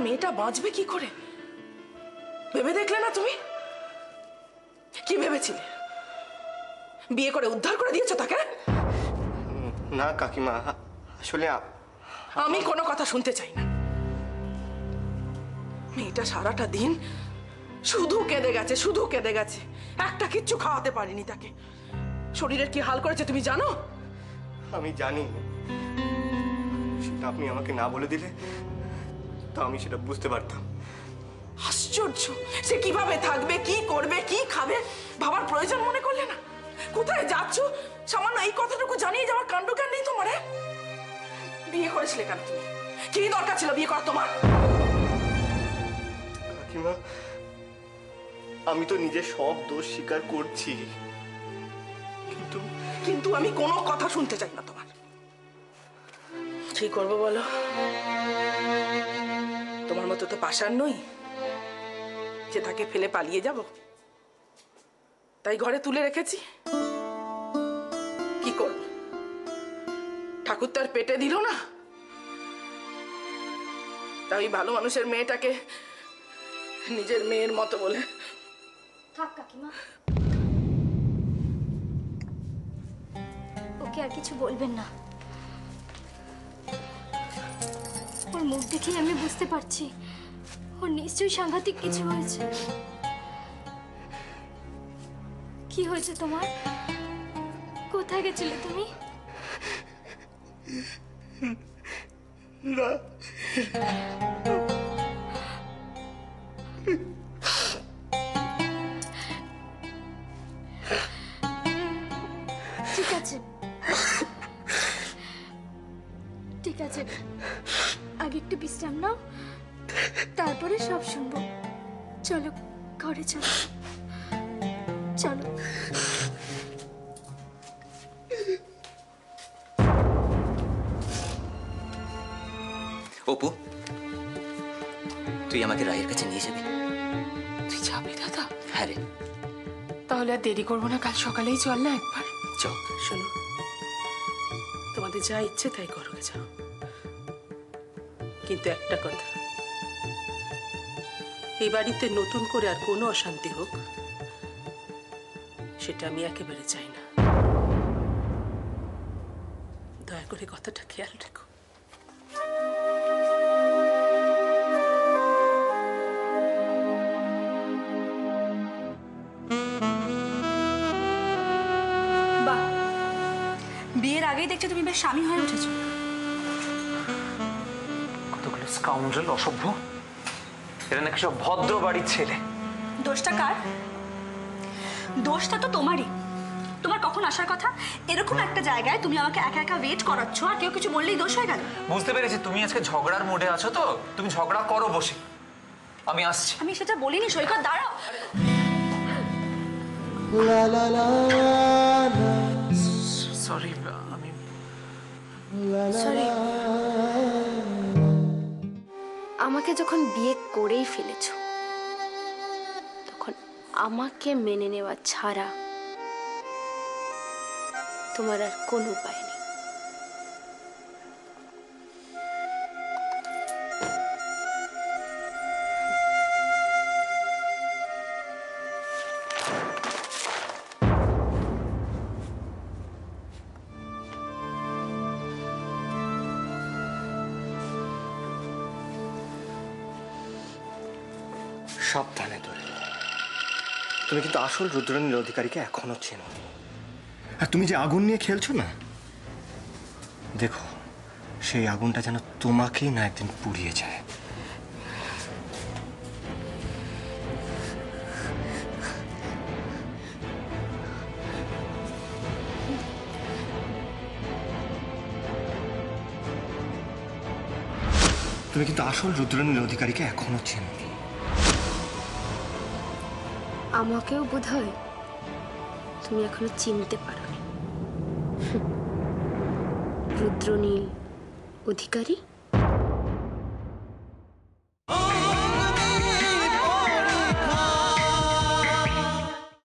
মেয়েটা বাঁচবে কি করে ভেবে দেখলে না তুমি? কি ভেবেছিলে বিয়ে করে উদ্ধার করে দিয়েছো তাকে? না কাকিমা, আসলে আমি কোনো কথা শুনতে চাই না। মেয়েটা সারাটা দিন শুধু কেঁদে গেছে, শুধু কেঁদে গেছে। একটা কিচ্ছু খাওয়াতে পারিনি তাকে। শরীরের কি হাল করেছে তুমি জানো? আমি জানি, সেটা আপনি আমাকে না বলে দিলে তো আমি সেটা বুঝতে পারতাম। আশ্চর্য, সে কিভাবে থাকবে, কি করবে, কি খাবে ভাবার প্রয়োজন মনে করলে না? কোথায় যাচ্ছ সামান্য এই কথাটুকু জানিয়ে যাওয়ার কাণ্ড জ্ঞান নেই তোমার? বিয়ে করেছিলে কেন তুমি? কি দরকার ছিল বিয়ে করা তোমার? কাকিমা, আমি তো নিজে সব দোষ স্বীকার করছি, কিন্তু আমি কোনো কথা শুনতে চাই না তোমার। কি করবো বলো? তোমার মতো তো পাষাণ নই যে তাকে ফেলে পালিয়ে যাব। তাই ঘরে তুলে রেখেছি। কি করব? ঠাকুর তো আর পেটে দিল না। তাই ভালো মানুষের মেয়েটাকে নিজের মেয়ের মতো বলে। থাক কাকিমা, ওকে আর কিছু বলবেন না। ওর মুখ দেখেই আমি বুঝতে পারছি ওর নিশ্চয়ই সাংঘাতিক কিছু হয়েছে। কি হয়েছে তোমার? কোথায় গেছিলে তুমি? না, ঠিক আছে, ঠিক আছে, আগে একটু বিশ্রাম নাও, তারপরে সব শুনবো। চলো ঘরে চলো, চলো। অপু, তুই আমাকে রায়ের কাছে নিয়ে যাবি? তুই যাবি দাদা? হ্যাঁ রে। তাহলে আর দেরি করবো না, কাল সকালেই চল না একবার। চল। শোনো, তোমাদের যা ইচ্ছে তাই করো, যাও। কিন্তু একটা কথা, এই বাড়িতে নতুন করে আর কোনো অশান্তি হোক সেটা আমি একেবারে চাই না। দয়া করে কথাটা খেয়াল রেখো। বাহ, বিয়ের আগেই দেখছো তুমি বেশ স্বামী হয়ে উঠেছো। কতগুলো স্কাউন্ডারেল, অসভ্য। এরা নাকি সব ভদ্র বাড়ির ছেলে। দোষটা কার? দোষটা তো তোমারই। তোমার কখন আসার কথা? এরকম একটা জায়গায় তুমি আমাকে একা একা ওয়েট করাচ্ছ, আর কেউ কিছু বললেই দোষ হয়ে গেল। বুঝতে পেরেছি তুমি আজকে ঝগড়ার মুডে আছো, তো তুমি ঝগড়া করো বসে। আমি আসছি। আমি সেটা বলিনি সৈকত, দাঁড়াও। সরি, আমি সরি। আমাকে যখন বিয়ে করেই ফেলেছো, তখন আমাকে মেনে নেওয়া ছাড়া তোমার আর কোনো উপায় নেই। সাবধানে ধরে। তুমি কিন্তু আসল রুদ্রনীল অধিকারীকে এখনো চেনো। আর তুমি যে আগুন নিয়ে খেলছো না, দেখো সেই আগুনটা যেন তোমাকেই না একদিন পুড়িয়ে যায়। তুমি কিন্তু আসল রুদ্রনীল অধিকারীকে এখনো চেনো। আমাকেও বোধহয় তুমি এখনো চিনতে পারোনি। রুদ্রনীল অধিকারী।